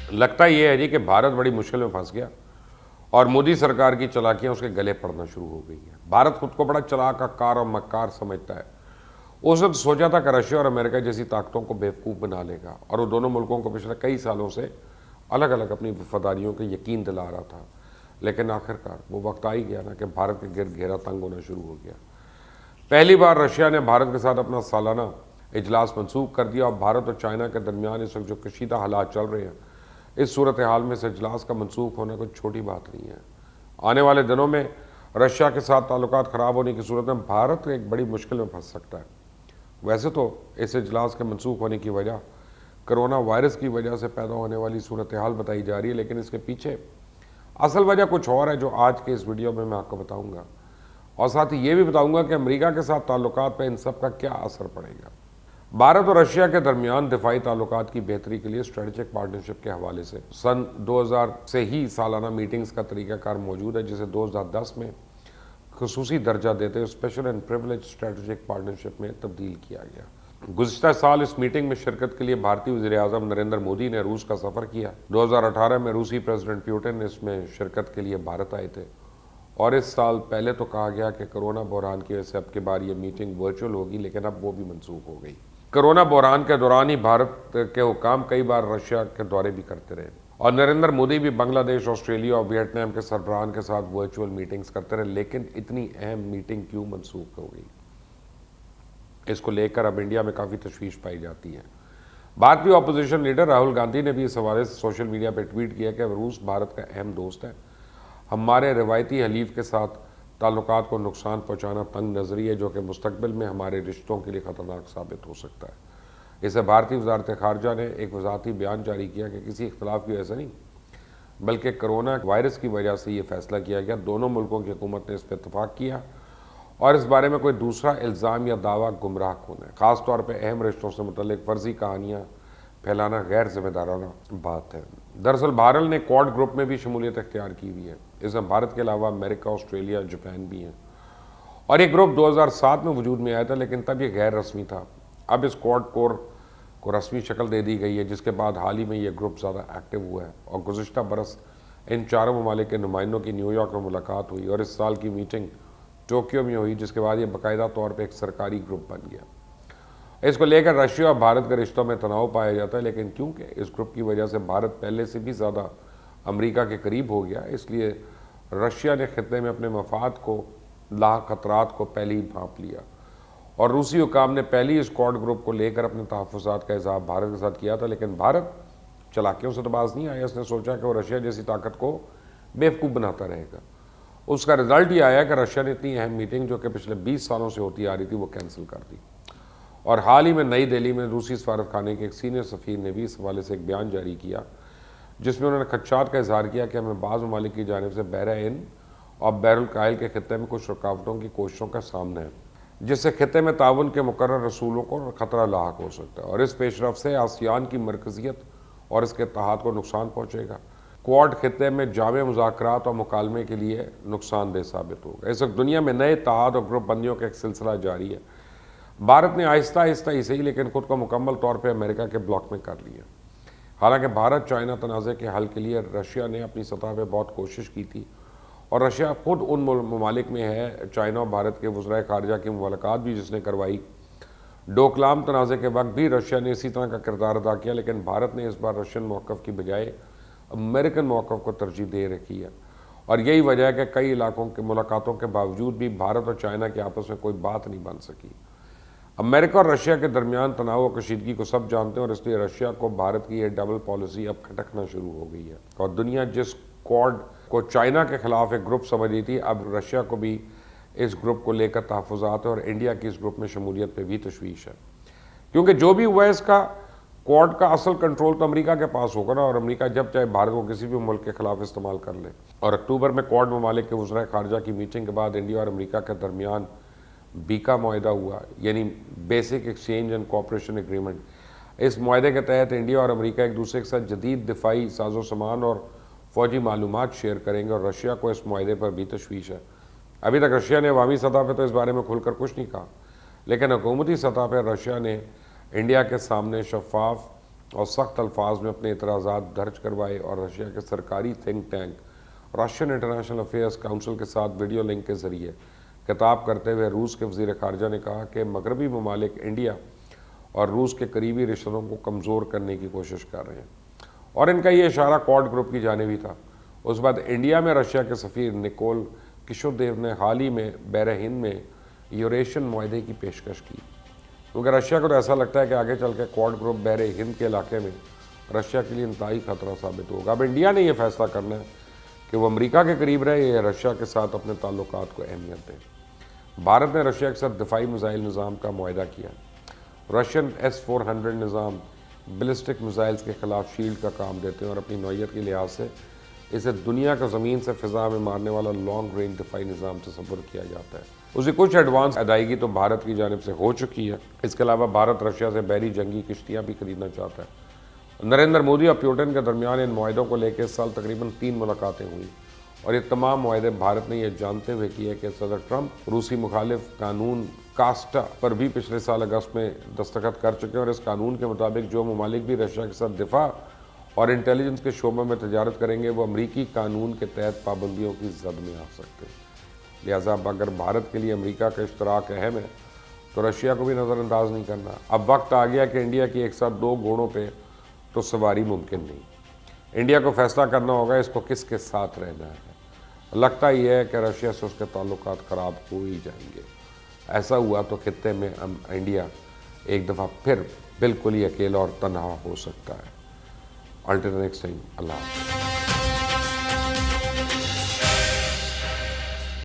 لگتا یہ ہے جی کہ بھارت بڑی مشکل میں پھنس گیا اور مودی سرکار کی چالاکیاں اس کے گلے پڑنا شروع ہو گئی ہیں۔ بھارت خود کو بڑا چلاک کار اور مکار سمجھتا ہے۔ اس وقت سوچا تھا کہ رشیا اور امریکہ جیسی طاقتوں کو بیوقوف بنا لے گا، اور وہ دونوں ملکوں کو پچھلے کئی سالوں سے الگ الگ اپنی وفاداریوں کے یقین دلا رہا تھا، لیکن آخرکار وہ وقت آ ہی گیا نا کہ بھارت کے گرد گھیرا تنگ ہونا شروع ہو گیا۔ پہلی بار رشیا نے بھارت کے ساتھ اپنا سالانہ اجلاس منسوخ کر دیا، اور بھارت اور چائنا کے درمیان اس وقت جو کشیدہ حالات چل رہے ہیں، اس صورتحال میں اس اجلاس کا منسوخ ہونا کوئی چھوٹی بات نہیں ہے۔ آنے والے دنوں میں رشیا کے ساتھ تعلقات خراب ہونے کی صورت میں بھارت ایک بڑی مشکل میں پھنس سکتا ہے۔ ویسے تو اس اجلاس کے منسوخ ہونے کی وجہ کرونا وائرس کی وجہ سے پیدا ہونے والی صورتحال بتائی جا رہی ہے، لیکن اس کے پیچھے اصل وجہ کچھ اور ہے جو آج کے اس ویڈیو میں آپ کو بتاؤں گا، اور ساتھ ہی یہ بھی بتاؤں گا کہ امریکہ کے ساتھ تعلقات پہ ان سب کا کیا اثر پڑے گا۔ بھارت اور رشیا کے درمیان دفاعی تعلقات کی بہتری کے لیے اسٹریٹجک پارٹنرشپ کے حوالے سے سن 2000 سے ہی سالانہ میٹنگز کا طریقہ کار موجود ہے، جسے 2010 میں خصوصی درجہ دیتے special and privilege strategic partnership میں تبدیل کیا گیا۔ گزشتہ سال اس میٹنگ میں شرکت کے لیے بھارتی وزیر اعظم نریندر مودی نے روس کا سفر کیا۔ 2018 میں روسی پریزیڈنٹ پیوٹن اس میں شرکت کے لیے بھارت آئے تھے، اور اس سال پہلے تو کہا گیا کہ کرونا بحران کی وجہ سے اب کی بار یہ میٹنگ ورچوئل ہوگی، لیکن اب وہ بھی منسوخ ہو گئی۔ کرونا بحران کے دوران ہی بھارت کے حکام کئی بار رشیا کے دورے بھی کرتے رہے، اور نریندر مودی بھی بنگلہ دیش، آسٹریلیا اور ویتنام کے سربراہان کے ساتھ ورچوئل میٹنگز کرتے رہے، لیکن اتنی اہم میٹنگ کیوں منسوخ ہو گئی؟ اس کو لے کر اب انڈیا میں کافی تشویش پائی جاتی ہے۔ بھارتی اپوزیشن لیڈر راہل گاندھی نے بھی اس حوالے سے سوشل میڈیا پہ ٹویٹ کیا کہ روس بھارت کا اہم دوست ہے، ہمارے روایتی حلیف کے ساتھ تعلقات کو نقصان پہنچانا تنگ نظری ہے جو کہ مستقبل میں ہمارے رشتوں کے لیے خطرناک ثابت ہو سکتا ہے۔ اسے بھارتی وزارت خارجہ نے ایک وضاحتی بیان جاری کیا کہ کسی اختلاف کی وجہ سے نہیں، بلکہ کرونا وائرس کی وجہ سے یہ فیصلہ کیا گیا۔ دونوں ملکوں کی حکومت نے اس پہ اتفاق کیا، اور اس بارے میں کوئی دوسرا الزام یا دعویٰ گمراہ کن ہے، خاص طور پہ اہم رشتوں سے متعلق فرضی کہانیاں پھیلانا غیر ذمہ دارانہ بات ہے۔ دراصل بھارت نے کوڈ گروپ میں بھی شمولیت اختیار کی ہوئی ہے۔ اس میں بھارت کے علاوہ امریکہ، آسٹریلیا، جاپان بھی ہیں، اور یہ گروپ 2007 میں وجود میں آیا تھا، لیکن تب یہ غیر رسمی تھا۔ اب اس کوڈ کور کو رسمی شکل دے دی گئی ہے، جس کے بعد حال ہی میں یہ گروپ زیادہ ایکٹیو ہوا ہے، اور گزشتہ برس ان چاروں ممالک کے نمائندوں کی نیو یارک میں ملاقات ہوئی، اور اس سال کی میٹنگ ٹوکیو میں ہوئی، جس کے بعد یہ باقاعدہ طور پہ ایک سرکاری گروپ بن گیا۔ اس کو لے کر رشیا اور بھارت کے رشتوں میں تناؤ پایا جاتا ہے، لیکن کیونکہ اس گروپ کی وجہ سے بھارت پہلے سے بھی زیادہ امریکہ کے قریب ہو گیا، اس لیے رشیا نے خطے میں اپنے مفاد کو لاحق خطرات کو پہلے ہی بھانپ لیا، اور روسی حکام نے پہلی اس کوڈ گروپ کو لے کر اپنے تحفظات کا اظہار بھارت کے ساتھ کیا تھا، لیکن بھارت چلاکیوں سے تو باز نہیں آیا۔ اس نے سوچا کہ وہ رشیا جیسی طاقت کو بیوقوف بناتا رہے گا۔ اس کا رزلٹ یہ آیا کہ رشیا نے اتنی اہم میٹنگ جو کہ پچھلے 20 سالوں سے ہوتی آ رہی تھی وہ کینسل کر دی، اور حال ہی میں نئی دہلی میں روسی سفارت خانے کے ایک سینئر سفیر نے بھی اس حوالے سے ایک بیان جاری کیا، جس میں انہوں نے خدشات کا اظہار کیا کہ ہمیں بعض ممالک کی جانب سے بحرہ ہند اور بحر الکاہل کے خطے میں کچھ رکاوٹوں کی کوششوں کا سامنا ہے، جس سے خطے میں تعاون کے مقرر اصولوں کو خطرہ لاحق ہو سکتا ہے، اور اس پیش رفت سے آسیان کی مرکزیت اور اس کے اتحاد کو نقصان پہنچے گا۔ کوڈ خطے میں جامع مذاکرات اور مکالمے کے لیے نقصان دہ ثابت ہوگا۔ اس وقت دنیا میں نئے اتحاد اور گروپ بندیوں کا ایک سلسلہ جاری ہے۔ بھارت نے آہستہ آہستہ ہی صحیح لیکن خود کو مکمل طور پہ امریکہ کے بلاک میں کر لیا۔ حالانکہ بھارت چائنا تنازع کے حل کے لیے رشیا نے اپنی سطح پہ بہت کوشش کی تھی، اور رشیا خود ان ممالک میں ہے۔ چائنا اور بھارت کے وزرائے خارجہ کی ملاقات بھی جس نے کروائی، ڈوکلام تنازع کے وقت بھی رشیا نے اسی طرح کا کردار ادا کیا، لیکن بھارت نے اس بار رشین موقف کی بجائے امریکن موقف کو ترجیح دے رکھی ہے، اور یہی وجہ ہے کہ کئی علاقوں کے ملاقاتوں کے باوجود بھی بھارت اور چائنا کے آپس میں کوئی بات نہیں بن سکی۔ امریکہ اور رشیا کے درمیان تناؤ و کشیدگی کو سب جانتے ہیں، اور اس لیے رشیا کو بھارت کی یہ ڈبل پالیسی اب کھٹکنا شروع ہو گئی ہے، اور دنیا جس کوڈ کو چائنا کے خلاف ایک گروپ سمجھ رہی تھی، اب رشیا کو بھی اس گروپ کو لے کر تحفظات ہے، اور انڈیا کی اس گروپ میں شمولیت پہ بھی تشویش ہے، کیونکہ جو بھی ہوا ہے اس کا کوڈ کا اصل کنٹرول تو امریکہ کے پاس ہوگا نا، اور امریکہ جب چاہے بھارت کو کسی بھی ملک کے خلاف استعمال کر لے۔ اور اکتوبر میں کوڈ ممالک کے وزرائے خارجہ کی میٹنگ کے بعد انڈیا اور امریکہ کے درمیان بیکا معاہدہ ہوا، یعنی basic exchange and cooperation agreement. اس معاہدے کے تحت انڈیا اور امریکہ ایک دوسرے کے ساتھ جدید دفاعی ساز و سامان اور فوجی معلومات شیئر کریں گے، اور رشیا کو اس معاہدے پر بھی تشویش ہے۔ ابھی تک رشیا نے عوامی سطح پہ تو اس بارے میں کھل کر کچھ نہیں کہا، لیکن حکومتی سطح پہ رشیا نے انڈیا کے سامنے شفاف اور سخت الفاظ میں اپنے اعتراضات درج کروائے اور رشیا کے سرکاری think tank Russian international affairs council کے ساتھ ویڈیو لنک کے ذریعے خطاب کرتے ہوئے روس کے وزیر خارجہ نے کہا کہ مغربی ممالک انڈیا اور روس کے قریبی رشتوں کو کمزور کرنے کی کوشش کر رہے ہیں، اور ان کا یہ اشارہ کوڈ گروپ کی جانب ہی تھا۔ اس بعد انڈیا میں رشیا کے سفیر نکول کشوردیو نے حال ہی میں بحر ہند میں یوریشین معاہدے کی پیشکش کی، کیونکہ رشیا کو تو ایسا لگتا ہے کہ آگے چل کے کوڈ گروپ بحر ہند کے علاقے میں رشیا کے لیے انتہائی خطرہ ثابت ہوگا۔ اب انڈیا نے یہ فیصلہ کرنا ہے کہ وہ امریکہ کے قریب رہے یا رشیا کے ساتھ اپنے تعلقات کو اہمیت دیں۔ بھارت نے رشیا کے ساتھ دفاعی میزائل نظام کا معاہدہ کیا۔ رشین S-400 نظام بلسٹک میزائلز کے خلاف شیلڈ کا کام دیتے ہیں اور اپنی نوعیت کے لحاظ سے اسے دنیا کا زمین سے فضا میں مارنے والا لانگ رینج دفاعی نظام تصور کیا جاتا ہے۔ اس کی کچھ ایڈوانس ادائیگی تو بھارت کی جانب سے ہو چکی ہے۔ اس کے علاوہ بھارت رشیا سے بحری جنگی کشتیاں بھی خریدنا چاہتا ہے۔ نریندر مودی اور پیوٹن کے درمیان ان معاہدوں کو لے کے اس سال تقریباً 3 ملاقاتیں ہوئی، اور یہ تمام معاہدے بھارت نے یہ جانتے ہوئے کیے کہ صدر ٹرمپ روسی مخالف قانون کاسٹا پر بھی پچھلے سال اگست میں دستخط کر چکے ہیں، اور اس قانون کے مطابق جو ممالک بھی رشیا کے ساتھ دفاع اور انٹیلیجنس کے شعبے میں تجارت کریں گے وہ امریکی قانون کے تحت پابندیوں کی زد میں آ سکتے ہیں۔ لہٰذا اگر بھارت کے لیے امریکہ کا اشتراک اہم ہے تو رشیا کو بھی نظر انداز نہیں کرنا۔ اب وقت آ گیا کہ انڈیا کی ایک ساتھ 2 گھوڑوں پہ تو سواری ممکن نہیں۔ انڈیا کو فیصلہ کرنا ہوگا اس کو کس کے ساتھ رہنا ہے۔ لگتا یہ ہے کہ رشیا سے اس کے تعلقات خراب ہو ہی جائیں گے۔ ایسا ہوا تو خطے میں انڈیا ایک دفعہ پھر بالکل ہی اکیلا اور تنہا ہو سکتا ہے۔ الٹل نیکسٹ ٹائم، اللہ حافظ۔